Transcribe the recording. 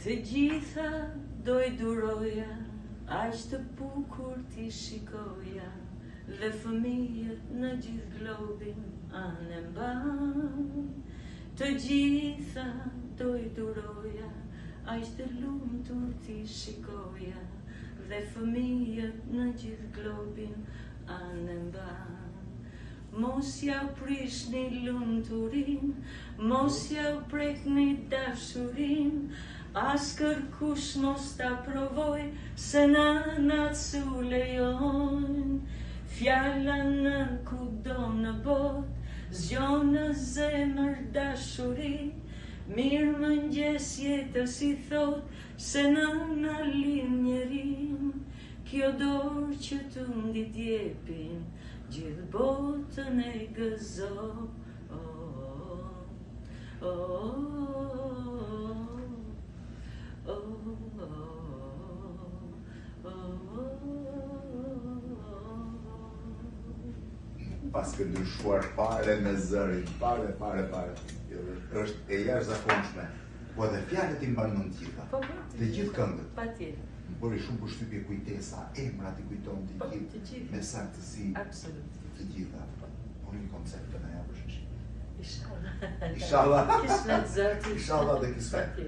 Të gjitha do I duroja, aq të bukur t'i shikoja, dhe fëmijët në gjithë globin anë mban. Të gjitha do I duroja, aq të lumtur t'i shikoja, dhe fëmijët në gjithë globin anë mban. Mos ja prishni lumturin, mos ja prekni dashurin, as kërkush mos ta provoj, se nënat s'u lejojnë. Fjala në kudo në bot, zgjon në zemër dashuri, mirë mëngjes jetës I thot, se nëna lim njerin. Kjo dorë që të ndit jepin, gjithë botën e gëzo. Pas ke ndryshuar fare me zërin, fare. Është e jashtëzakonshme. Po edhe fjalët I mban mend gjitha. Të gjithë këngët. Patjetër. Më bëri shumë përshtypje kujtesa, emrat I kujton të gjithë, me saktësi. Absolut. Të gjitha. Unë një koncept të na japësh. Inshallah. Inshallah. Kismet zoti. Inshallah dhe kismet.